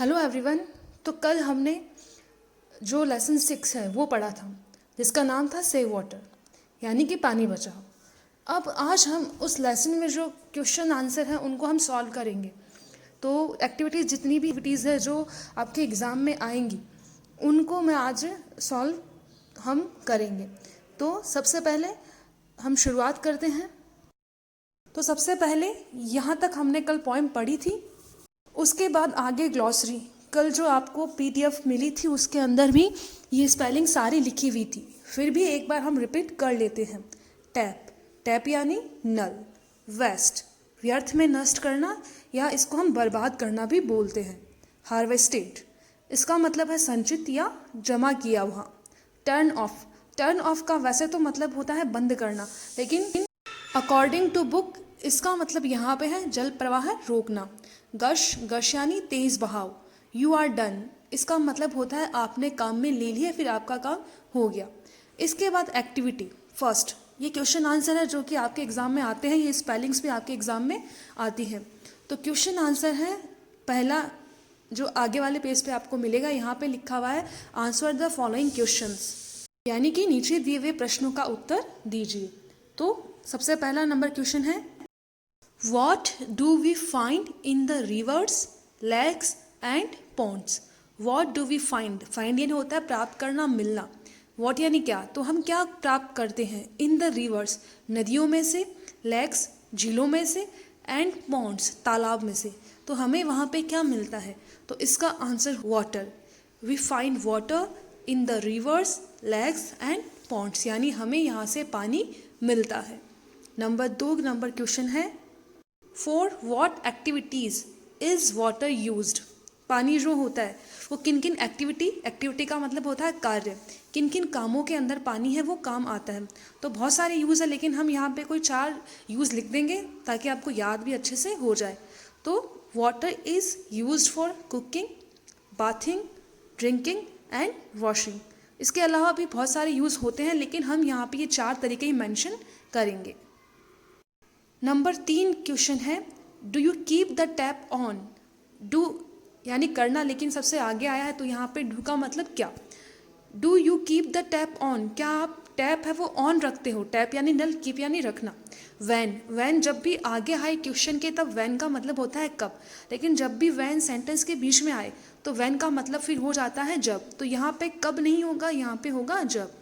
Hello everyone. तो कल हमने जो लेसन 6 है वो पढ़ा था, जिसका नाम था सेव वाटर, यानी कि पानी बचाओ। अब आज हम उस लेसन में जो क्वेश्चन आंसर हैं उनको हम सॉल्व करेंगे। तो एक्टिविटीज़ जितनी भी एक्टिविटीज़ है जो आपके एग्ज़ाम में आएंगी उनको मैं आज सॉल्व हम करेंगे। तो सबसे पहले हम शुरुआत करते हैं। तो सबसे पहले यहाँ तक हमने कल पोएम पढ़ी थी, उसके बाद आगे ग्लॉसरी। कल जो आपको पीडीएफ मिली थी उसके अंदर भी ये स्पेलिंग सारी लिखी हुई थी, फिर भी एक बार हम रिपीट कर लेते हैं। टैप, टैप यानी नल। वेस्ट, व्यर्थ में नष्ट करना या इसको हम बर्बाद करना भी बोलते हैं। हार्वेस्टेड, इसका मतलब है संचित या जमा किया हुआ। टर्न ऑफ, टर्न ऑफ का वैसे तो मतलब होता है बंद करना, लेकिन अकॉर्डिंग टू बुक इसका मतलब यहाँ पे है जल प्रवाह रोकना। गश, गश यानी तेज बहाव। यू आर डन, इसका मतलब होता है आपने काम में ले लिया, फिर आपका काम हो गया। इसके बाद एक्टिविटी फर्स्ट, ये क्वेश्चन आंसर है जो कि आपके एग्जाम में आते हैं, ये स्पेलिंग्स भी आपके एग्जाम में आती हैं। तो क्वेश्चन आंसर है पहला जो आगे वाले पेज पे आपको मिलेगा, यहाँ पे लिखा हुआ है आंसर द फॉलोइंग क्वेश्चंस, यानी कि नीचे दिए हुए प्रश्नों का उत्तर दीजिए। तो सबसे पहला नंबर क्वेश्चन है, What do we find in the rivers, lakes and ponds? What do we find? Find यानी होता है प्राप्त करना, मिलना। What यानी क्या, तो हम क्या प्राप्त करते हैं in the rivers, नदियों में से, lakes, झीलों में से, and ponds, तालाब में से। तो हमें वहाँ पे क्या मिलता है, तो इसका answer water. We find water in the rivers, lakes and ponds, यानी हमें यहाँ से पानी मिलता है। नंबर 2 नंबर क्वेश्चन है, for what activities is water used? पानी जो होता है वो किन किन एक्टिविटी का मतलब होता है कार्य, किन किन कामों के अंदर पानी है वो काम आता है। तो बहुत सारे यूज़ है, लेकिन हम यहाँ पे कोई 4 यूज़ लिख देंगे ताकि आपको याद भी अच्छे से हो जाए। तो water is used for cooking, bathing, drinking and washing. इसके अलावा भी बहुत सारे यूज़ होते हैं, लेकिन हम यहाँ पे ये 4 तरीके ही मेंशन करेंगे। नंबर 3 क्वेश्चन है, do you keep the tap on? Do यानी करना, लेकिन सबसे आगे आया है, तो यहाँ पे डू का मतलब क्या। Do you keep the tap on, क्या आप टैप है वो ऑन रखते हो? टैप यानी नल, कीप यानी रखना। वैन, वैन जब भी आगे आए क्वेश्चन के तब वैन का मतलब होता है कब, लेकिन जब भी वैन सेंटेंस के बीच में आए तो वैन का मतलब फिर हो जाता है जब। तो यहाँ पे कब नहीं होगा, यहाँ पे होगा जब।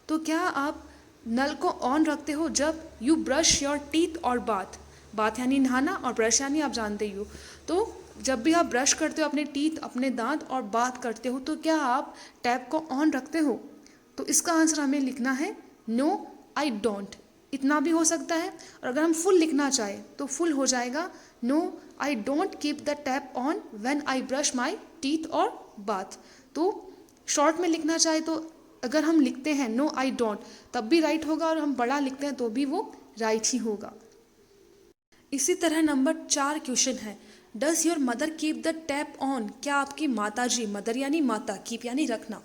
तो क्या आप नल को ऑन रखते हो जब यू ब्रश योर टीथ और बाथ, बाथ यानी नहाना और ब्रश यानी आप जानते ही हो। तो जब भी आप ब्रश करते हो अपने टीथ, अपने दांत और बाथ करते हो, तो क्या आप टैप को ऑन रखते हो? तो इसका आंसर हमें लिखना है नो आई डोंट। इतना भी हो सकता है, और अगर हम फुल लिखना चाहें तो फुल हो जाएगा no I don't keep the tap on when I brush my teeth और बाथ। तो शॉर्ट में लिखना चाहे तो अगर हम लिखते हैं नो आई डोंट तब भी राइट होगा, और हम बड़ा लिखते हैं तो भी वो राइट ही होगा। इसी तरह नंबर 4 क्वेश्चन है, does your mother keep the tap on? क्या आपकी माता जी, मदर यानी माता, कीप यानी रखना,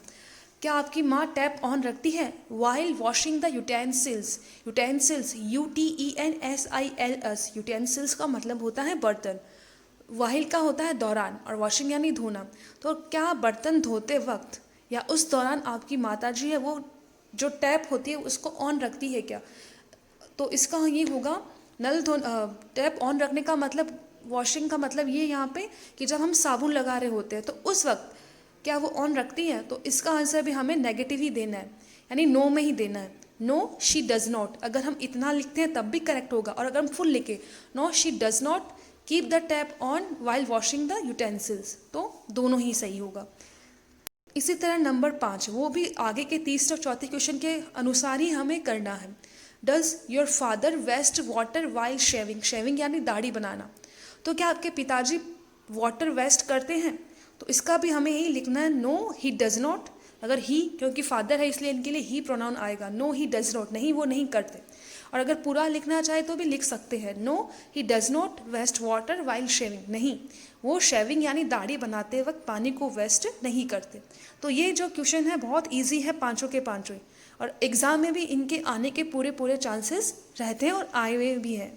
क्या आपकी माँ टैप ऑन रखती है while washing the utensils? Utensils UTENSILS, utensils का मतलब होता है बर्तन, वाइल का होता है दौरान, और वॉशिंग यानी धोना। तो क्या बर्तन धोते वक्त या उस दौरान आपकी माताजी है वो जो टैप होती है उसको ऑन रखती है क्या? तो इसका ये होगा नल धो, टैप ऑन रखने का मतलब, वॉशिंग का मतलब ये यहाँ पे कि जब हम साबुन लगा रहे होते हैं तो उस वक्त क्या वो ऑन रखती है? तो इसका आंसर भी हमें नेगेटिव ही देना है, यानी नो में ही देना है। नो शी डज नॉट, अगर हम इतना लिखते हैं तब भी करेक्ट होगा, और अगर हम फुल लिखे no she does not keep the tap on while washing the utensils, तो दोनों ही सही होगा। इसी तरह नंबर 5, वो भी आगे के 3 और 4 क्वेश्चन के अनुसार ही हमें करना है। Does your father waste water while shaving? Shaving यानी दाढ़ी बनाना। तो क्या आपके पिताजी वाटर वेस्ट करते हैं? तो इसका भी हमें यही लिखना है नो ही डज नॉट। अगर ही, क्योंकि फादर है इसलिए इनके लिए ही प्रोनाउन आएगा, नो ही डज नॉट, नहीं वो नहीं करते। और अगर पूरा लिखना चाहे तो भी लिख सकते हैं no he does not waste water while shaving, नहीं वो शेविंग यानी दाढ़ी बनाते वक्त पानी को वेस्ट नहीं करते। तो ये जो क्वेश्चन है बहुत इजी है, 5 के 5, और एग्ज़ाम में भी इनके आने के पूरे चांसेस रहते हैं और आए हुए भी हैं।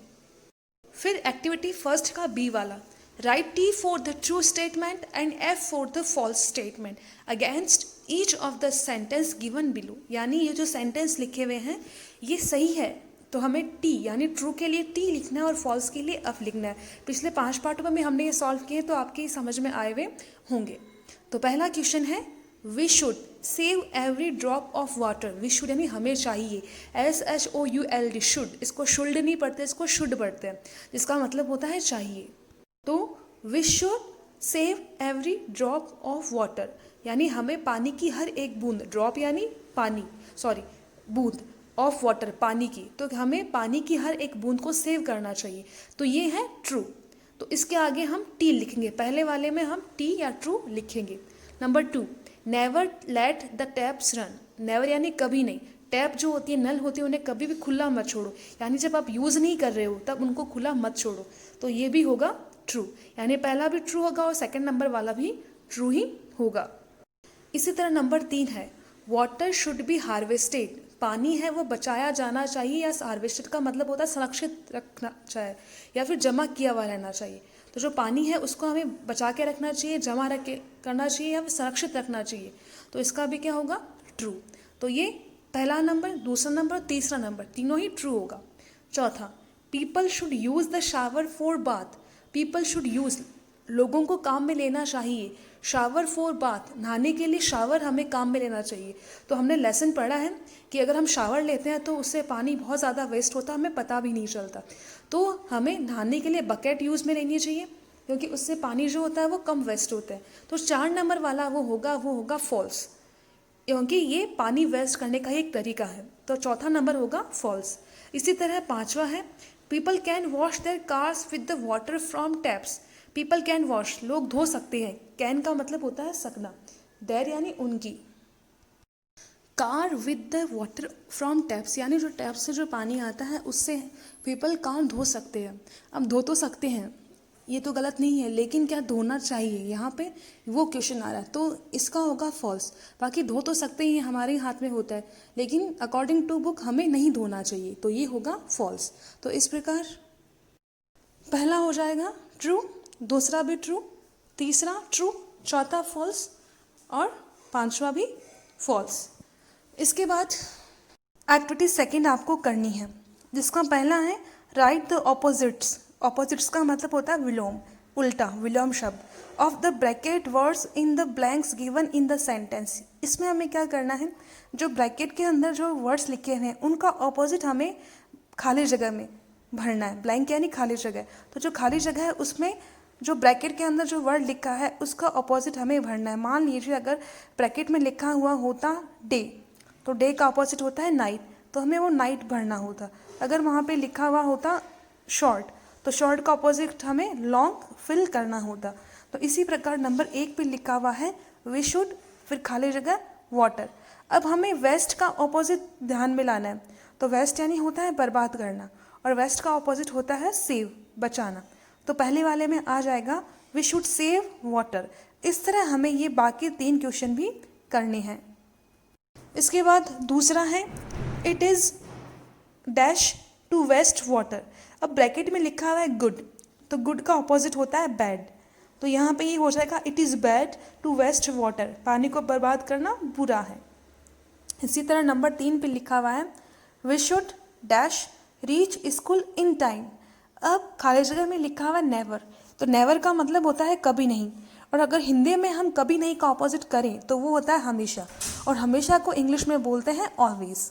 फिर एक्टिविटी फर्स्ट का बी वाला, Write T for the true statement and F for the false statement against each of the sentence given below. यानी ये जो सेंटेंस लिखे हुए हैं ये सही है तो हमें टी यानी ट्रू के लिए टी लिखना है और फॉल्स के लिए एफ लिखना है। पिछले 5 पार्टों में हमने ये सॉल्व किए तो आपके समझ में आए हुए होंगे। तो पहला क्वेश्चन है we should save every drop of water. We should यानी हमें चाहिए, SHOULD शुड, इसको शुल्ड नहीं पढ़ते, इसको शुड पढ़ते हैं, जिसका मतलब होता है चाहिए। तो we should save every drop of water यानी हमें पानी की हर एक बूंद, ड्रॉप यानी पानी, सॉरी बूंद, ऑफ वाटर पानी की, तो हमें पानी की हर एक बूंद को सेव करना चाहिए। तो ये है ट्रू। तो इसके आगे हम टी लिखेंगे, पहले वाले में हम टी या ट्रू लिखेंगे। Number 2, never let the taps run. Never यानी कभी नहीं, टैप जो होती है, नल होती है, उन्हें कभी भी खुला मत छोड़ो, यानी जब आप यूज़ नहीं कर रहे हो तब उनको खुला मत छोड़ो। तो ये भी होगा ट्रू, यानी पहला भी ट्रू होगा और सेकंड नंबर वाला भी ट्रू ही होगा। इसी तरह नंबर 3 है वाटर शुड बी हार्वेस्टेड। पानी है वो बचाया जाना चाहिए, या हार्वेस्टेड का मतलब होता है संरक्षित रखना चाहिए या फिर जमा किया हुआ रहना चाहिए। तो जो पानी है उसको हमें बचा के रखना चाहिए, जमा रख के करना चाहिए या फिर संरक्षित रखना चाहिए। तो इसका भी क्या होगा ट्रू। तो ये पहला नंबर, दूसरा नंबर, तीसरा नंबर तीनों ही ट्रू होगा। चौथा, people should use the shower for bath. People should use, लोगों को काम में लेना चाहिए, शावर फॉर बाथ, नहाने के लिए शावर हमें काम में लेना चाहिए। तो हमने लेसन पढ़ा है कि अगर हम शावर लेते हैं तो उससे पानी बहुत ज़्यादा वेस्ट होता है, हमें पता भी नहीं चलता। तो हमें नहाने के लिए बकेट यूज़ में लेनी चाहिए क्योंकि उससे पानी जो होता है वो कम वेस्ट होता है। तो 4 नंबर वाला वो होगा फॉल्स, क्योंकि ये पानी वेस्ट करने का ही एक तरीका है। तो चौथा नंबर होगा फॉल्स। इसी तरह 5वां है people can wash their cars with the water from taps. People can wash, लोग धो सकते हैं, कैन का मतलब होता है सकना, देयर यानी उनकी, car with the water from taps यानी जो टैप से जो पानी आता है उससे पीपल कार धो सकते हैं। अब धो तो सकते हैं, ये तो गलत नहीं है, लेकिन क्या धोना चाहिए, यहाँ पे वो क्वेश्चन आ रहा है। तो इसका होगा फॉल्स। बाकी धो तो सकते हैं, हमारे हाथ में होता है, लेकिन अकॉर्डिंग टू बुक हमें नहीं धोना चाहिए, तो ये होगा फॉल्स। तो इस प्रकार पहला हो जाएगा ट्रू, दूसरा भी ट्रू, तीसरा ट्रू, चौथा फॉल्स और 5वां भी फॉल्स। इसके बाद एक्टिविटी सेकंड आपको करनी है, जिसका पहला है राइट द ऑपोजिट्स। ऑपोजिट्स का मतलब होता है विलोम, उल्टा, विलोम शब्द of the bracket words in the blanks given in the sentence. इसमें हमें क्या करना है, जो ब्रैकेट के अंदर जो वर्ड्स लिखे हुए हैं उनका ऑपोजिट हमें खाली जगह में भरना है। ब्लैंक यानी खाली जगह, तो जो खाली जगह है उसमें जो ब्रैकेट के अंदर जो वर्ड लिखा है उसका ऑपोजिट हमें भरना है। मान लीजिए अगर ब्रैकेट में लिखा हुआ होता डे, तो डे का ऑपोजिट होता है नाइट, तो हमें वो नाइट भरना होता। अगर वहाँ पे लिखा हुआ होता शॉर्ट, तो शॉर्ट का ऑपोजिट हमें लॉन्ग फिल करना होता। तो इसी प्रकार नंबर 1 पे लिखा हुआ है वी शुड, फिर खाली जगह वाटर। अब हमें वेस्ट का ऑपोजिट ध्यान में लाना है, तो वेस्ट यानी होता है बर्बाद करना, और वेस्ट का ऑपोजिट होता है सेव, बचाना। तो पहले वाले में आ जाएगा वी शुड सेव वाटर। इस तरह हमें ये बाकी 3 क्वेश्चन भी करने हैं। इसके बाद दूसरा है it is dash to waste water. अब ब्रैकेट में लिखा हुआ है गुड, तो गुड का ऑपोजिट होता है बैड, तो यहाँ पे ये हो जाएगा it is bad to waste water, पानी को बर्बाद करना बुरा है। इसी तरह नंबर 3 पे लिखा हुआ है we should dash reach school in time. अब खाली जगह में लिखा हुआ है नेवर, तो नेवर का मतलब होता है कभी नहीं, और अगर हिंदी में हम कभी नहीं का ऑपोजिट करें तो वो होता है हमेशा, और हमेशा को इंग्लिश में बोलते हैं ऑलवेज।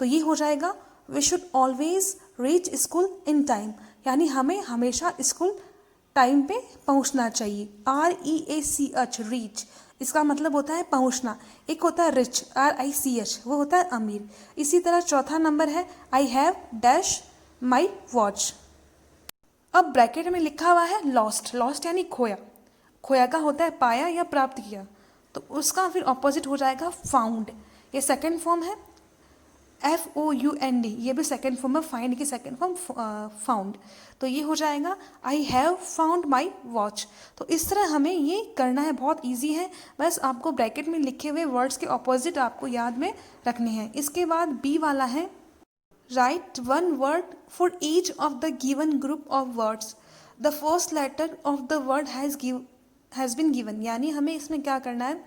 तो ये हो जाएगा we should always reach school in time, यानी हमें हमेशा स्कूल टाइम पे पहुंचना चाहिए। REACH रीच, इसका मतलब होता है पहुंचना। एक होता है रिच, RICH, वो होता है अमीर। इसी तरह चौथा नंबर है I have dash my watch. अब ब्रैकेट में लिखा हुआ है लॉस्ट, लॉस्ट यानी खोया, खोया का होता है पाया या प्राप्त किया, तो उसका फिर ऑपोजिट हो जाएगा फाउंड। ये सेकंड फॉर्म है FOUND, ये भी सेकंड फॉर्म है, फाइंड की सेकंड फॉर्म फाउंड। तो ये हो जाएगा I have found my watch. तो इस तरह हमें ये करना है, बहुत ईजी है, बस आपको ब्रैकेट में लिखे हुए वर्ड्स के ऑपोजिट आपको याद में रखने हैं। इसके बाद बी वाला है write 1 word for each of the given group of words. The first letter of the word has been given, यानी हमें इसमें क्या करना है,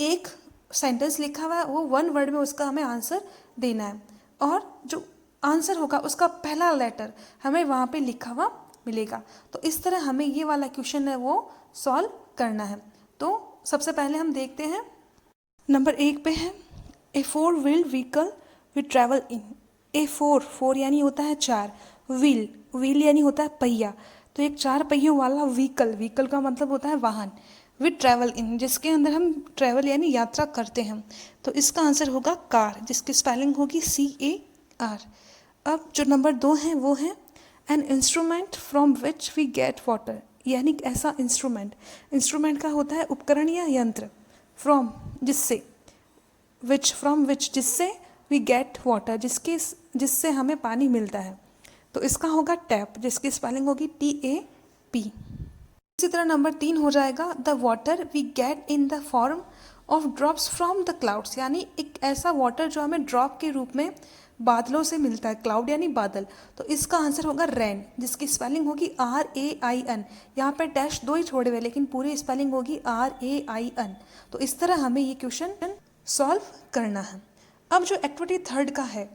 एक सेंटेंस लिखा हुआ है, वो वन वर्ड में उसका हमें आंसर देना है, और जो आंसर होगा उसका पहला लेटर हमें वहाँ पे लिखा हुआ मिलेगा। तो इस तरह हमें ये वाला क्वेश्चन है वो सॉल्व करना है। तो सबसे पहले हम देखते हैं, नंबर 1 पे है a 4 wheeled vehicle we travel in. A 4 यानी होता है 4, व्हील यानी होता है पहिया, तो एक 4 पहियों वाला व्हीकल का मतलब होता है वाहन, वी ट्रैवल इन जिसके अंदर हम ट्रैवल यानी यात्रा करते हैं। तो इसका आंसर होगा कार, जिसकी स्पेलिंग होगी CAR। अब जो नंबर 2 है वो है an instrument from which we get water, यानी ऐसा इंस्ट्रूमेंट का होता है उपकरण या यंत्र, फ्रॉम जिससे, फ्रॉम विच जिससे, वी गेट वाटर जिससे हमें पानी मिलता है। तो इसका होगा टैप, जिसकी स्पेलिंग होगी TAP। इसी तरह नंबर 3 हो जाएगा the water we get in the form of drops from the clouds, यानी एक ऐसा वाटर जो हमें ड्रॉप के रूप में बादलों से मिलता है, क्लाउड यानी बादल। तो इसका आंसर होगा रैन, जिसकी स्पेलिंग होगी RAIN। यहाँ पर डैश 2 ही छोड़े हुए, लेकिन पूरी स्पेलिंग होगी RAIN। तो इस तरह हमें ये क्वेश्चन सॉल्व करना है। अब जो एक्टिविटी 3 का है,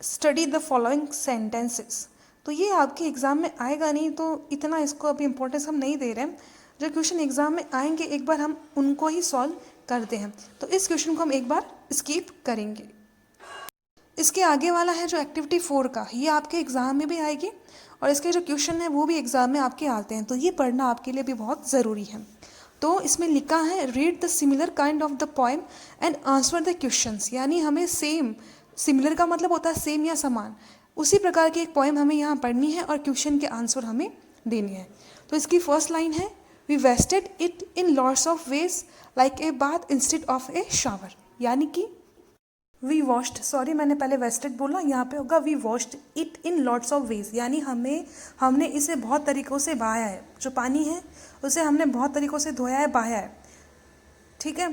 स्टडी द फॉलोइंग सेंटेंसेस, तो ये आपके एग्ज़ाम में आएगा नहीं, तो इतना इसको अभी इम्पोर्टेंस हम नहीं दे रहे हैं। जो क्वेश्चन एग्ज़ाम में आएंगे एक बार हम उनको ही सॉल्व करते हैं। तो इस क्वेश्चन को हम एक बार स्किप करेंगे। इसके आगे वाला है जो एक्टिविटी 4 का, ये आपके एग्ज़ाम में भी आएगी और इसके जो क्वेश्चन है वो भी एग्ज़ाम में आपके आते हैं, तो ये पढ़ना आपके लिए भी बहुत ज़रूरी है। तो इसमें लिखा है read the similar kind of the poem and answer the questions, यानी हमें सिमिलर का मतलब होता है सेम या समान, उसी प्रकार की एक पोएम हमें यहाँ पढ़नी है और क्वेश्चन के आंसर हमें देने हैं। तो इसकी फर्स्ट लाइन है we wasted it in lots of ways like a bath instead of a shower, यानी कि वी वॉश्ड, सॉरी मैंने पहले वेस्टेड बोला, यहाँ पे होगा we washed it in lots of ways, यानी हमने इसे बहुत तरीक़ों से बहाया है, जो पानी है उसे हमने बहुत तरीक़ों से धोया है, बहाया है, ठीक है।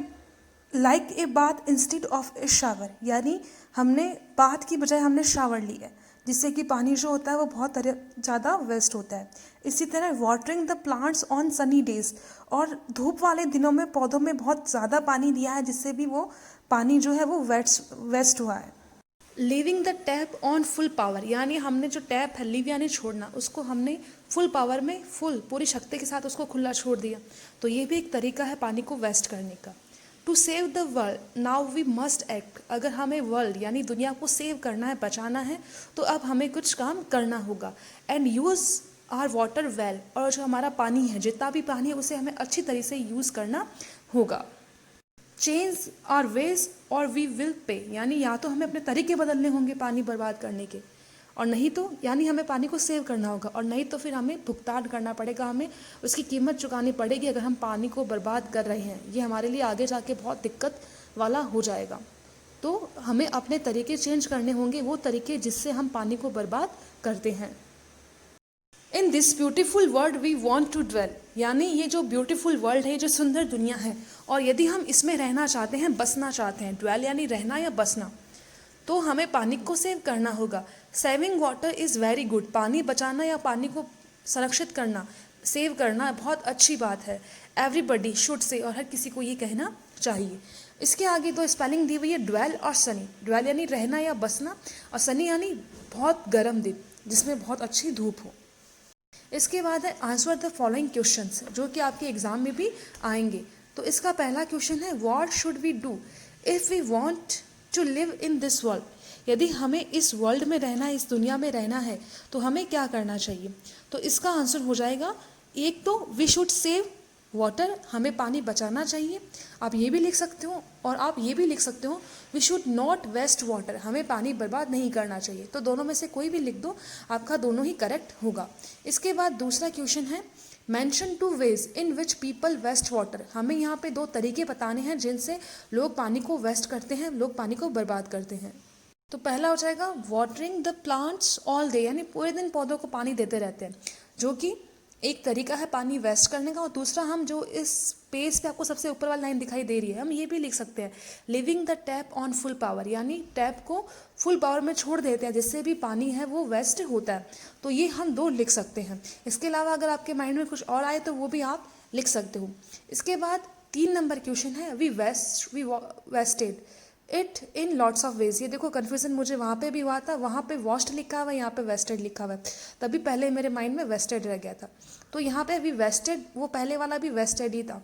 Like a bath instead of a shower, यानी हमने बाथ की बजाय हमने शावर ली है, जिससे कि पानी जो होता है वो बहुत ज़्यादा वेस्ट होता है। इसी तरह watering the plants on Sunny days, और धूप वाले दिनों में पौधों में बहुत ज़्यादा पानी दिया है, जिससे भी वो पानी जो है वो वेस्ट हुआ है। Leaving the tap on full power, यानी हमने जो टैप है, लीव यानी छोड़ना, उसको हमने फुल पावर में पूरी शक्ति के साथ उसको खुला छोड़ दिया, तो ये भी एक तरीका है पानी को वेस्ट करने का। To save the world now we must act, अगर हमें वर्ल्ड यानी दुनिया को सेव करना है, बचाना है, तो अब हमें कुछ काम करना होगा। And use our water well, और जो हमारा पानी है, जितना भी पानी है उसे हमें अच्छी तरह से यूज़ करना होगा। चेंज आर वेज और वी विल पे, यानी या तो हमें अपने तरीके बदलने होंगे पानी बर्बाद करने के, और नहीं तो यानी हमें पानी को सेव करना होगा, और नहीं तो फिर हमें भुगतान करना पड़ेगा, हमें उसकी कीमत चुकानी पड़ेगी अगर हम पानी को बर्बाद कर रहे हैं। ये हमारे लिए आगे जाके बहुत दिक्कत वाला हो जाएगा। तो हमें अपने तरीके चेंज करने होंगे, वो तरीके जिससे हम पानी को बर्बाद करते हैं। In this beautiful world we want to dwell, यानी ये जो ब्यूटीफुल वर्ल्ड है, जो सुंदर दुनिया है, और यदि हम इसमें रहना चाहते हैं, बसना चाहते हैं, ड्वेल यानी रहना या बसना, तो हमें पानी को सेव करना होगा। Saving water is very good, पानी बचाना या पानी को संरक्षित करना, सेव करना बहुत अच्छी बात है। एवरीबडी शुड से, और हर किसी को ये कहना चाहिए। इसके आगे दो स्पेलिंग दी हुई है ड्वेल और सनी। ड्वेल यानी रहना या बसना, और सनी यानी बहुत गर्म दिन जिसमें बहुत अच्छी धूप हो। इसके बाद है आंसर द फॉलोइंग क्वेश्चंस, जो कि आपके एग्जाम में भी आएंगे। तो इसका पहला क्वेश्चन है what should we do if we want to live in this world, यदि हमें इस वर्ल्ड में रहना है, इस दुनिया में रहना है, तो हमें क्या करना चाहिए। तो इसका आंसर हो जाएगा, एक तो वी शुड सेव वाटर, हमें पानी बचाना चाहिए, आप ये भी लिख सकते हो, और आप ये भी लिख सकते हो we should not waste water, हमें पानी बर्बाद नहीं करना चाहिए। तो दोनों में से कोई भी लिख दो, आपका दोनों ही करेक्ट होगा। इसके बाद दूसरा क्वेश्चन है mention two ways in which people waste water, हमें यहाँ पे 2 तरीके बताने हैं जिनसे लोग पानी को वेस्ट करते हैं, लोग पानी को बर्बाद करते हैं। तो पहला हो जाएगा watering the plants all day, यानी पूरे दिन पौधों को पानी देते रहते हैं, जो कि एक तरीका है पानी वेस्ट करने का, और दूसरा हम जो इस पेज पे आपको सबसे ऊपर वाली लाइन दिखाई दे रही है, हम ये भी लिख सकते हैं living the tap on full power, यानी टैप को फुल पावर में छोड़ देते हैं जिससे भी पानी है वो वेस्ट होता है। तो ये हम 2 लिख सकते हैं। इसके अलावा अगर आपके माइंड में कुछ और आए तो वो भी आप लिख सकते हो। इसके बाद 3 नंबर क्वेश्चन है we wasted it in lots of ways. ये देखो कन्फ्यूजन मुझे वहाँ पे भी हुआ था, वहाँ पे वॉश्ड लिखा हुआ है, यहाँ पे वेस्टेड लिखा हुआ है, तभी पहले मेरे माइंड में वेस्टेड रह गया था। तो यहाँ पे वी वेस्टेड, वो पहले वाला भी वेस्टेड ही था।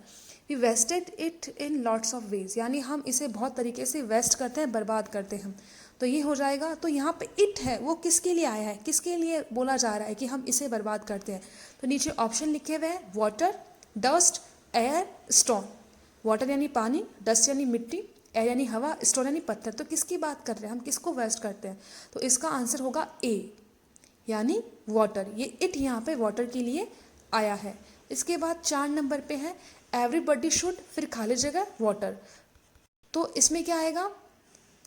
We wasted it in lots of ways, यानी हम इसे बहुत तरीके से वेस्ट करते हैं, बर्बाद करते हैं। तो ये हो जाएगा। तो यहाँ पे इट है वो किसके लिए आया है, किसके लिए बोला जा रहा है कि हम इसे बर्बाद करते हैं। तो नीचे ऑप्शन लिखे हुए हैं water, dust, air, stone. Water यानी पानी, डस्ट यानी मिट्टी, एयर यानी हवा, स्टोन यानी पत्थर। तो किसकी बात कर रहे हैं हम, किसको वेस्ट करते हैं। तो इसका आंसर होगा ए, यानी वाटर। ये इट यहाँ पे वाटर के लिए आया है। इसके बाद 4 नंबर पे है एवरीबडी शुड, फिर खाली जगह वाटर। तो इसमें क्या आएगा,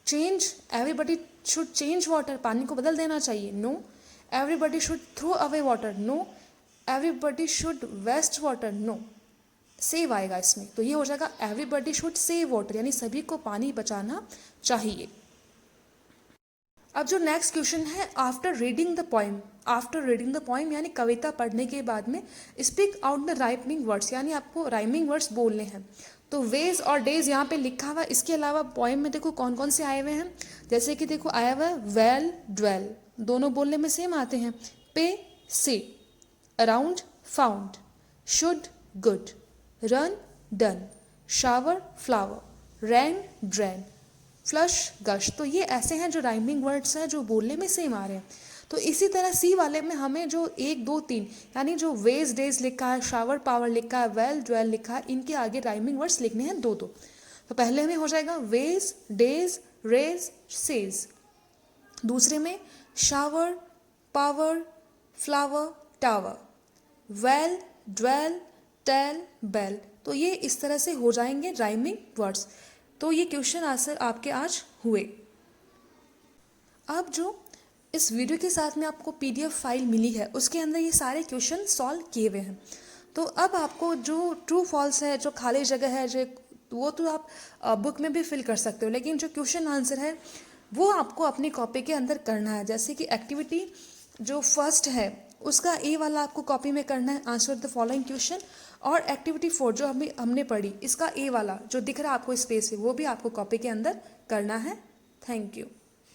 change, everybody should change water, पानी को बदल देना चाहिए, no. Everybody should throw away water, no. Everybody should waste water, no. Save आएगा इसमें। तो ये हो जाएगा एवरीबडी शुड सेव वाटर, यानी सभी को पानी बचाना चाहिए। अब जो नेक्स्ट क्वेश्चन है after reading the poem, after reading the poem यानी कविता पढ़ने के बाद में speak out the rhyming words, यानी आपको राइमिंग वर्ड्स बोलने हैं। तो वेज और डेज यहाँ पे लिखा हुआ। इसके अलावा पोइम में देखो कौन कौन से आए हुए हैं, जैसे कि देखो आया हुआ है वेल, ड्वेल, दोनों बोलने में सेम आते हैं। Pay, say, around, found, should, good, run, done, shower, flower, rain, drain, flush, gush. तो ये ऐसे हैं जो राइमिंग वर्ड्स हैं जो बोलने में सेम आ रहे हैं। तो इसी तरह सी वाले में हमें जो 1, 2, 3 यानी जो वेज, डेज लिखा है, शावर, पावर लिखा है, वेल, ड्वेल लिखा है, इनके आगे राइमिंग वर्ड्स लिखने हैं 2 2। तो पहले में हो जाएगा वेज, डेज, रेज, सेज। दूसरे में shower, power, flower, tower, well, dwell, tell, bell. तो ये इस तरह से हो जाएंगे राइमिंग वर्ड्स। तो ये क्वेश्चन आंसर आपके आज हुए। अब जो इस वीडियो के साथ में आपको पीडीएफ फाइल मिली है उसके अंदर ये सारे क्वेश्चन सॉल्व किए हुए हैं। तो अब आपको जो ट्रू फॉल्स है, जो खाली जगह है, जो वो तो आप बुक में भी फिल कर सकते हो, लेकिन जो क्वेश्चन आंसर है वो आपको अपनी कॉपी के अंदर करना है। जैसे कि एक्टिविटी जो फर्स्ट है उसका ए वाला आपको कॉपी में करना है, आंसर द फॉलोइंग क्वेश्चन। और एक्टिविटी 4 जो हमने पढ़ी, इसका ए वाला जो दिख रहा है आपको स्पेस है, वो भी आपको कॉपी के अंदर करना है। Thank you.